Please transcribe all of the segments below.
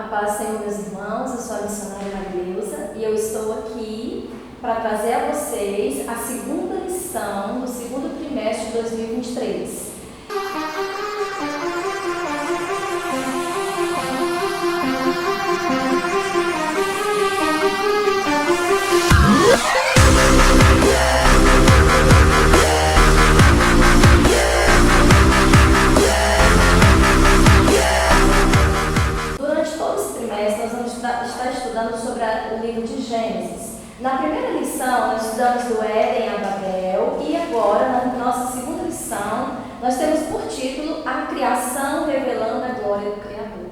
A paz, Senhor, meus irmãos, eu sou a missionária Marileusa e eu estou aqui para trazer a vocês a segunda lição do segundo trimestre de 2023. Nós vamos estar estudando sobre o livro de Gênesis. Na primeira lição, nós estudamos do Éden a Babel e agora, na nossa segunda lição, nós temos por título A Criação Revelando a Glória do Criador.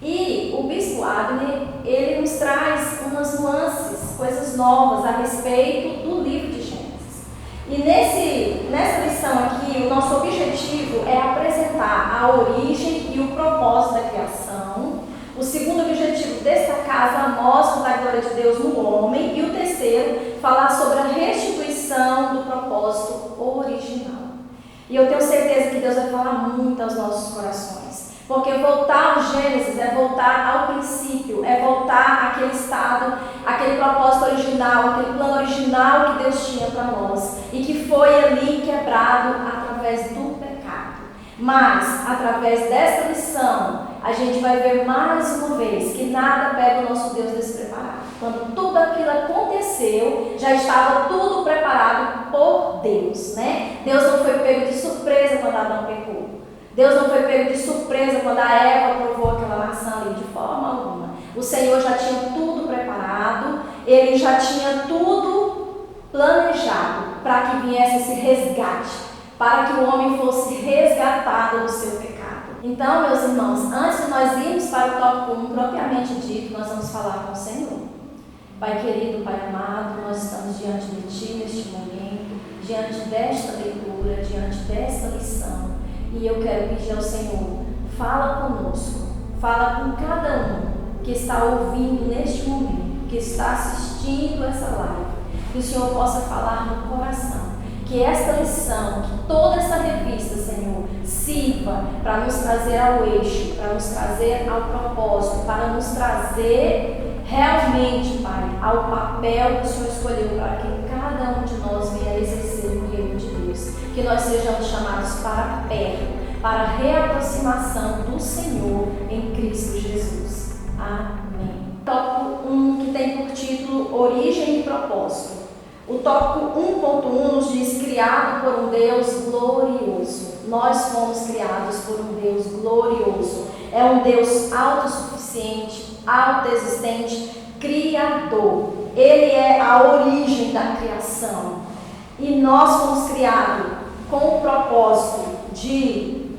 E o Bispo Abner, ele nos traz umas nuances, coisas novas a respeito do livro de Gênesis. E nessa lição aqui, o nosso objetivo é apresentar a origem e o propósito da criação. O segundo objetivo, destacar as amostras da glória de Deus no homem. E o terceiro, falar sobre a restituição do propósito original. E eu tenho certeza que Deus vai falar muito aos nossos corações. Porque voltar ao Gênesis é voltar ao princípio, é voltar àquele estado, aquele propósito original, aquele plano original que Deus tinha para nós. E que foi ali quebrado através do pecado. Mas, através desta lição, a gente vai ver mais uma vez que nada pega o nosso Deus despreparado. Quando tudo aquilo aconteceu, já estava tudo preparado por Deus, né? Deus não foi pego de surpresa quando Adão pecou. Deus não foi pego de surpresa quando a Eva provou aquela maçã ali, de forma alguma. O Senhor já tinha tudo preparado, Ele já tinha tudo planejado para que viesse esse resgate, para que o homem fosse resgatado do seu pecado. Então, meus irmãos, antes de nós irmos para o tópico 1, propriamente dito, nós vamos falar com o Senhor. Pai querido, Pai amado, nós estamos diante de Ti neste momento, diante desta leitura, diante desta lição. E eu quero pedir ao Senhor, fala conosco, fala com cada um que está ouvindo neste momento, que está assistindo essa live. Que o Senhor possa falar no coração. Que esta lição, que toda essa revista, Senhor, sirva para nos trazer ao eixo, para nos trazer ao propósito, para nos trazer realmente, Pai, ao papel que o Senhor escolheu para que cada um de nós venha exercer o reino de Deus. Que nós sejamos chamados para perto, para a reaproximação do Senhor em Cristo Jesus. Amém. Tópico 1, que tem por título Origem e Propósito. O tópico 1.1 nos diz, criado por um Deus glorioso. Nós fomos criados por um Deus glorioso. É um Deus autossuficiente, autoexistente, criador. Ele é a origem da criação. E nós fomos criados com o propósito de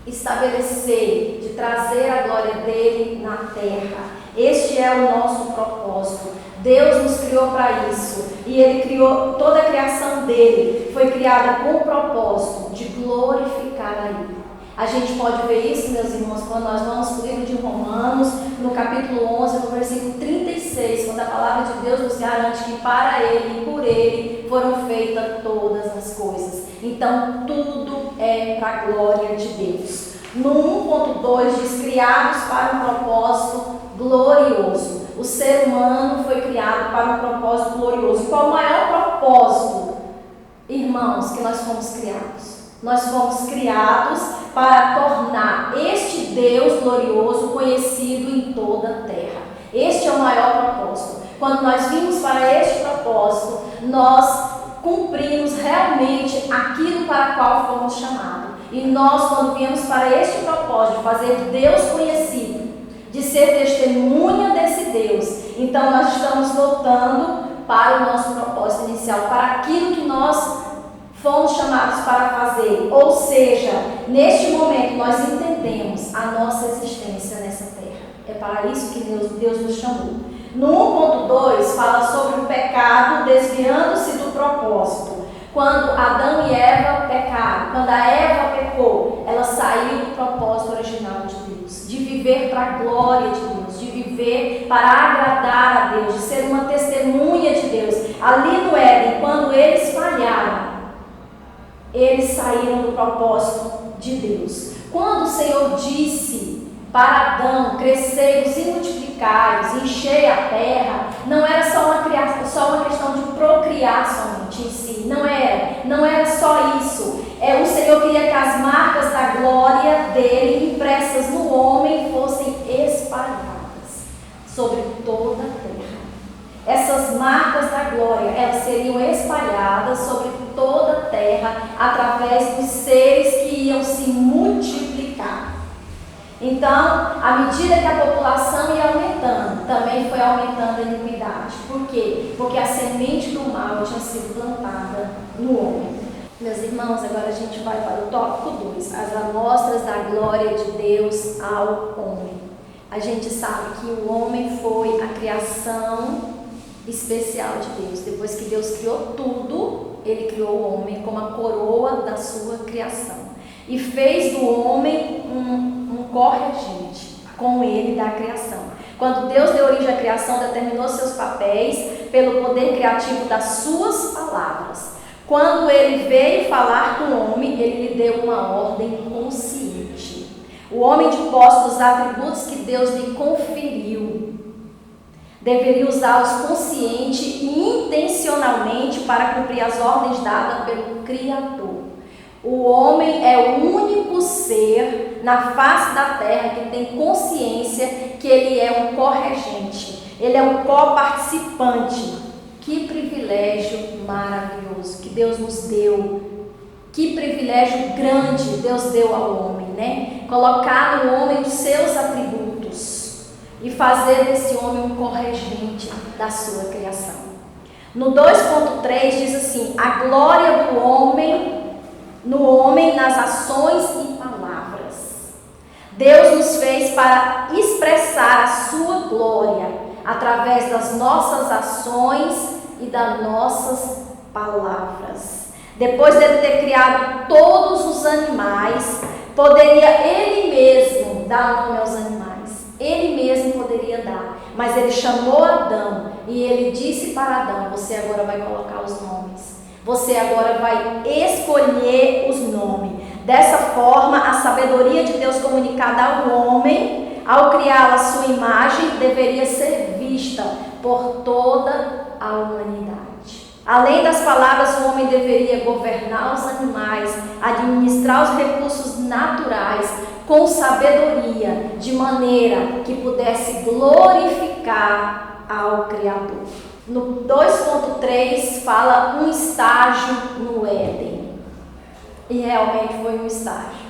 estabelecer, de trazer a glória dele na terra. Este é o nosso propósito. Deus nos criou para isso, e Ele criou toda a criação dele, foi criada com o propósito de glorificar a Ele. A gente pode ver isso, meus irmãos, quando nós vamos para o livro de Romanos, no capítulo 11, no versículo 36, quando a palavra de Deus nos garante que para Ele e por Ele foram feitas todas as coisas. Então, tudo é para a glória de Deus. No 1.2 diz, criados para um propósito glorioso. O ser humano foi criado para um propósito glorioso. Qual o maior propósito, irmãos, que nós fomos criados? Nós fomos criados para tornar este Deus glorioso conhecido em toda a terra. Este é o maior propósito. Quando nós vimos para este propósito, nós cumprimos realmente aquilo para o qual fomos chamados. E nós, quando viemos para este propósito de fazer Deus conhecido, de ser testemunha desse Deus, então nós estamos voltando para o nosso propósito inicial, para aquilo que nós fomos chamados para fazer. Ou seja, neste momento nós entendemos a nossa existência nessa terra. É para isso que Deus nos chamou. No 1.2 fala sobre o pecado desviando-se do propósito. Quando Adão e Eva pecaram, quando a Eva pecou, ela saiu do propósito original de Deus, de viver para a glória de Deus, de viver para agradar a Deus, de ser uma testemunha de Deus. Ali no Éden, quando eles falharam, eles saíram do propósito de Deus. Quando o Senhor disse para Adão, crescei-vos e multiplicai-vos, enchei a terra, não era só uma questão de procriar somente em si, não era só isso. O Senhor queria que as marcas da glória dele, impressas no homem, fossem espalhadas sobre toda a terra. Essas marcas da glória, elas seriam espalhadas sobre toda a terra, através dos seres que iam se multiplicar. Então, à medida que a população ia aumentando, também foi aumentando a iniquidade. Por quê? Porque a semente do mal tinha sido plantada no homem. Meus irmãos, agora a gente vai para o tópico 2, as amostras da glória de Deus ao homem. A gente sabe que o homem foi a criação especial de Deus. Depois que Deus criou tudo, ele criou o homem como a coroa da sua criação. E fez do homem um corregente com ele da criação. Quando Deus deu origem à criação, determinou seus papéis pelo poder criativo das suas palavras. Quando ele veio falar com o homem, ele lhe deu uma ordem consciente. O homem, de posse dos atributos que Deus lhe conferiu, deveria usá-los consciente e intencionalmente para cumprir as ordens dadas pelo Criador. O homem é o único ser na face da terra que tem consciência que ele é um corregente, ele é um coparticipante. Que privilégio maravilhoso que Deus nos deu, que privilégio grande Deus deu ao homem, né? Colocar no homem os seus atributos e fazer desse homem um corregente da sua criação. No 2.3 diz assim: a glória do homem no homem nas ações e palavras. Deus nos fez para expressar a sua glória através das nossas ações e das nossas palavras. Depois de ter criado todos os animais, poderia ele mesmo dar nome aos animais. Ele mesmo poderia dar, mas ele chamou Adão e ele disse para Adão: você agora vai colocar os nomes. Você agora vai escolher os nomes. Dessa forma, a sabedoria de Deus comunicada ao homem, ao criá-la à sua imagem, deveria ser vista por toda a humanidade. Além das palavras, o homem deveria governar os animais, administrar os recursos naturais com sabedoria, de maneira que pudesse glorificar ao Criador. No 2.3 fala um estágio no Éden. E realmente foi um estágio.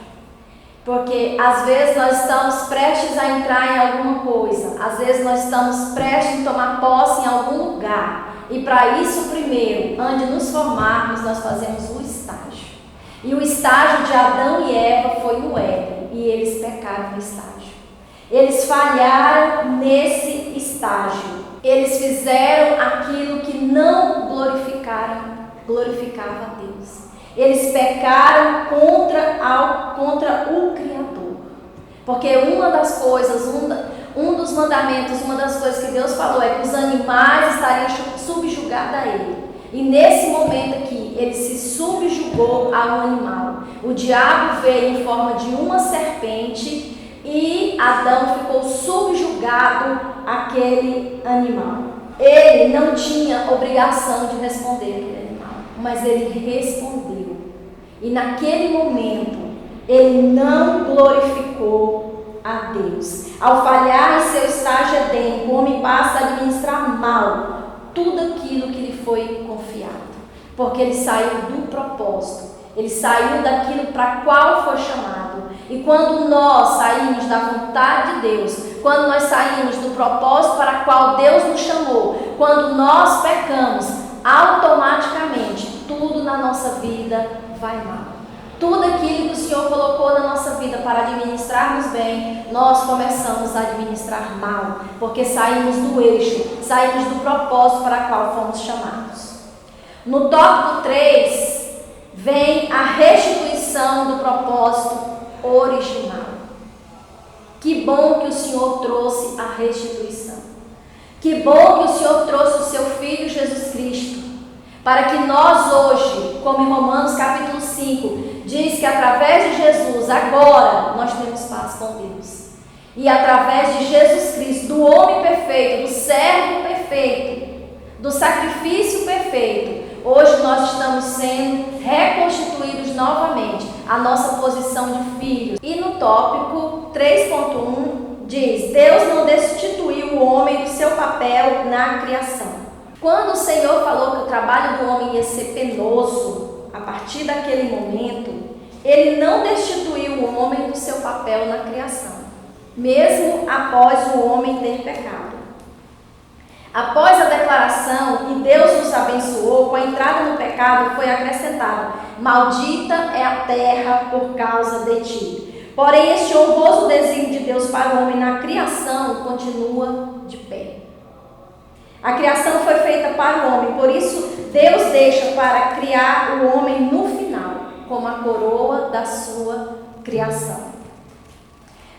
Porque às vezes nós estamos prestes a entrar em alguma coisa. Às vezes nós estamos prestes a tomar posse em algum lugar. E para isso, primeiro, antes de nos formarmos, nós fazemos o estágio. E o estágio de Adão e Eva foi no Éden. E eles pecaram no estágio. Eles falharam nesse estágio. Eles fizeram aquilo que não glorificava a Deus. Eles pecaram contra o Criador. Porque uma das coisas, um dos mandamentos, uma das coisas que Deus falou é que os animais estariam subjugados a Ele. E nesse momento aqui, ele se subjugou ao animal. O diabo veio em forma de uma serpente e Adão ficou subjugado àquele animal. Ele não tinha obrigação de responder aquele animal, mas ele respondeu. E naquele momento, ele não glorificou a Deus. Ao falhar em seu estágio edênico, o homem passa a administrar mal tudo aquilo que lhe foi confiado, porque ele saiu do propósito, ele saiu daquilo para qual foi chamado. E quando nós saímos da vontade de Deus, quando nós saímos do propósito para qual Deus nos chamou, quando nós pecamos, automaticamente tudo na nossa vida vai mal. Tudo aquilo que o Senhor colocou na nossa vida para administrarmos bem, nós começamos a administrar mal, porque saímos do eixo, saímos do propósito para qual fomos chamados. No tópico 3, vem a restituição do propósito original. Que bom que o Senhor trouxe a restituição. Que bom que o Senhor trouxe o seu Filho Jesus Cristo, para que nós hoje, como em Romanos capítulo 5, diz que através de Jesus, agora, nós temos paz com Deus. E através de Jesus Cristo, do homem perfeito, do servo perfeito, do sacrifício perfeito, hoje nós estamos sendo reconstituídos novamente a nossa posição de filhos. E no tópico 3.1 diz: Deus não destituiu o homem do seu papel na criação. Quando o Senhor falou que o trabalho do homem ia ser penoso, a partir daquele momento, Ele não destituiu o homem do seu papel na criação, mesmo após o homem ter pecado. Após a declaração, e Deus nos abençoou, com a entrada no pecado foi acrescentado: maldita é a terra por causa de ti. Porém, este honroso desígnio de Deus para o homem na criação continua de pé. A criação foi feita para o homem, por isso Deus deixa para criar o homem no final, como a coroa da sua criação.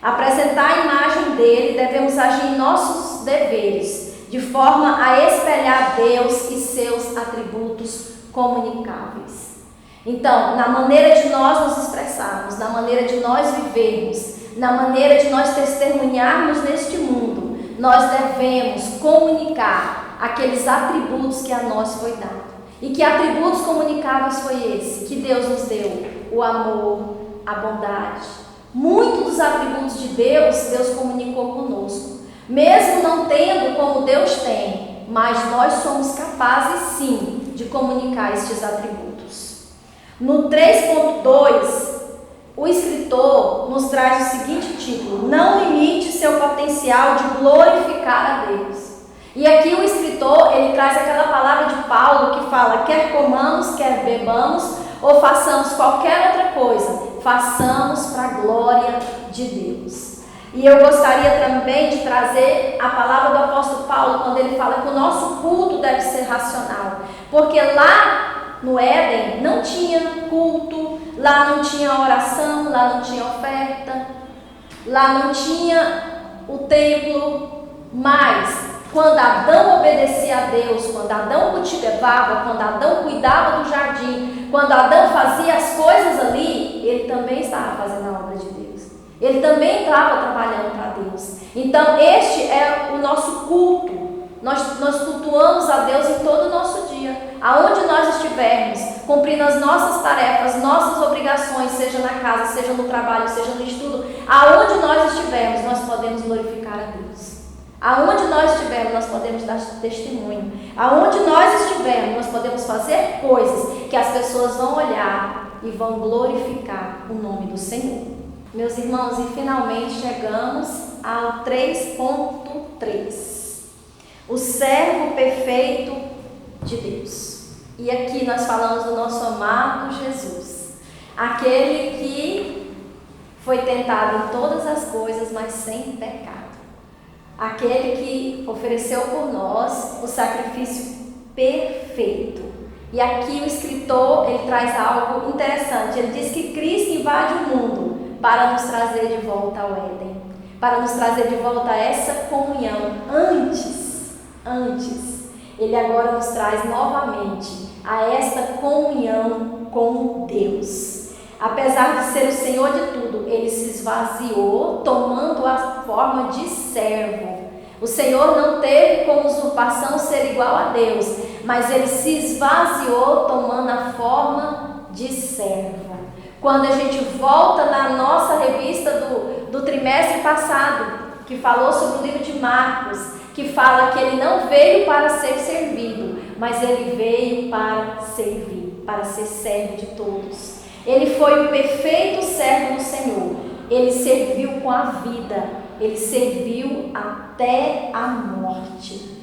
Apresentar a imagem dele, devemos agir em nossos deveres, de forma a espelhar Deus e seus atributos comunicáveis. Então, na maneira de nós nos expressarmos, na maneira de nós vivermos, na maneira de nós testemunharmos neste mundo, nós devemos comunicar aqueles atributos que a nós foi dado. E que atributos comunicáveis foi esse que Deus nos deu? O amor, a bondade. Muitos dos atributos de Deus, Deus comunicou conosco. Mesmo não tendo como Deus tem, mas nós somos capazes sim de comunicar estes atributos. No 3.2, o escritor nos traz o seguinte título: não limite seu potencial de glorificar a Deus. E aqui o escritor, ele traz aquela palavra de Paulo que fala: quer comamos, quer bebamos, ou façamos qualquer outra coisa, façamos para a glória de Deus. E eu gostaria também de trazer a palavra do apóstolo Paulo, quando ele fala que o nosso culto deve ser racional. Porque lá no Éden não tinha culto, lá não tinha oração, lá não tinha oferta, lá não tinha o templo, mas quando Adão obedecia a Deus, quando Adão cultivava, quando Adão cuidava do jardim, quando Adão fazia as coisas ali, ele também estava fazendo a obra de Deus. Ele também estava trabalhando para Deus. Então, este é o nosso culto. Nós cultuamos a Deus em todo o nosso dia. Aonde nós estivermos, cumprindo as nossas tarefas, nossas obrigações, seja na casa, seja no trabalho, seja no estudo, aonde nós estivermos, nós podemos glorificar a Deus. Aonde nós estivermos, nós podemos dar testemunho. Aonde nós estivermos, nós podemos fazer coisas que as pessoas vão olhar e vão glorificar o nome do Senhor. Meus irmãos, e finalmente chegamos ao 3.3. O servo perfeito de Deus. E aqui nós falamos do nosso amado Jesus. Aquele que foi tentado em todas as coisas, mas sem pecado. Aquele que ofereceu por nós o sacrifício perfeito. E aqui o escritor, ele traz algo interessante. Ele diz que Cristo invade o mundo para nos trazer de volta ao Éden. Para nos trazer de volta a essa comunhão. Antes, ele agora nos traz novamente a esta comunhão com Deus. Apesar de ser o Senhor de tudo, ele se esvaziou, tomando a forma de servo. O Senhor não teve como usurpação ser igual a Deus, mas ele se esvaziou, tomando a forma de servo. Quando a gente volta na nossa revista do trimestre passado, que falou sobre o livro de Marcos, que fala que ele não veio para ser servido, mas ele veio para servir, para ser servo de todos. Ele foi o perfeito servo do Senhor. Ele serviu com a vida. Ele serviu até a morte.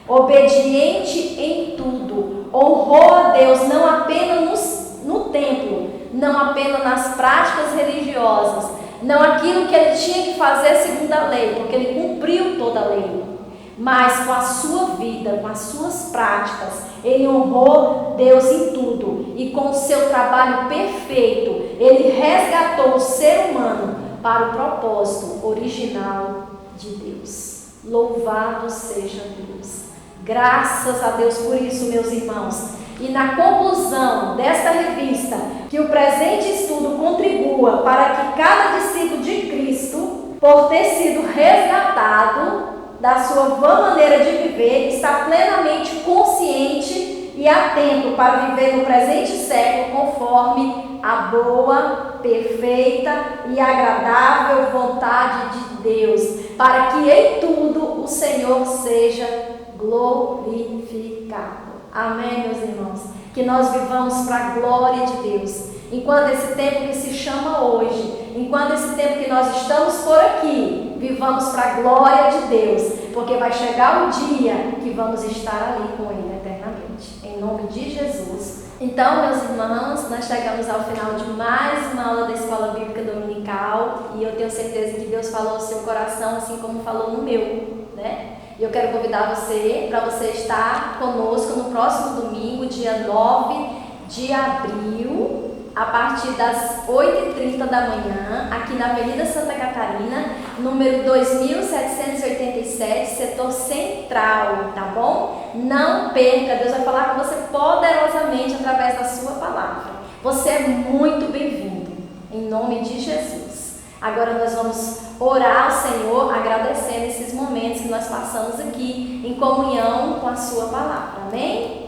Obediente em tudo. Honrou a Deus não apenas no templo, não apenas nas práticas religiosas, não aquilo que ele tinha que fazer segundo a lei, porque ele cumpriu toda a lei. Mas com a sua vida, com as suas práticas, ele honrou Deus em tudo. E com o seu trabalho perfeito, ele resgatou o ser humano para o propósito original de Deus. Louvado seja Deus. Graças a Deus por isso, meus irmãos. E na conclusão desta revista, que o presente estudo contribua para que cada discípulo de Cristo por ter sido resgatado da sua vã maneira de viver, está plenamente consciente e atento para viver no presente século conforme a boa, perfeita e agradável vontade de Deus, para que em tudo o Senhor seja glorificado. Amém, meus irmãos? Que nós vivamos para a glória de Deus. Enquanto esse tempo que se chama hoje, enquanto esse tempo que nós estamos por aqui, vivamos para a glória de Deus, porque vai chegar o dia que vamos estar ali com Ele eternamente, em nome de Jesus. Então, meus irmãos, nós chegamos ao final de mais uma aula da Escola Bíblica Dominical e eu tenho certeza que Deus falou ao seu coração, assim como falou no meu, né? E eu quero convidar você para você estar conosco no próximo domingo, dia 9 de abril, a partir das 8h30 da manhã, aqui na Avenida Santa Catarina, número 2787, setor central, tá bom? Não perca, Deus vai falar com você poderosamente através da sua palavra. Você é muito bem-vindo, em nome de Jesus. Agora nós vamos orar ao Senhor, agradecendo esses momentos que nós passamos aqui, em comunhão com a sua palavra, amém?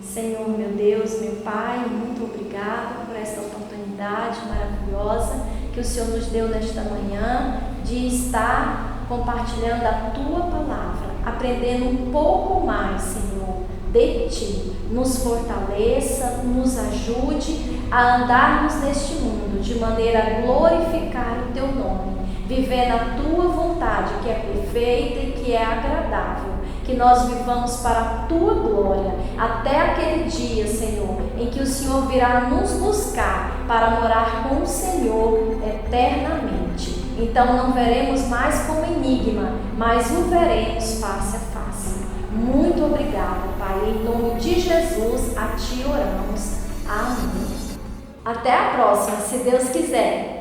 Senhor, meu Deus, meu Pai, muito obrigado por essa oportunidade maravilhosa que o Senhor nos deu nesta manhã de estar compartilhando a Tua palavra, aprendendo um pouco mais, Senhor, de Ti. Nos fortaleça, nos ajude a andarmos neste mundo de maneira a glorificar o Teu nome, vivendo a Tua vontade que é perfeita e que é agradável. Que nós vivamos para a Tua glória, até aquele dia, Senhor, em que o Senhor virá nos buscar para morar com o Senhor eternamente. Então não veremos mais como enigma, mas o veremos face a face. Muito obrigada, Pai, em nome de Jesus, a Ti oramos. Amém. Até a próxima, se Deus quiser.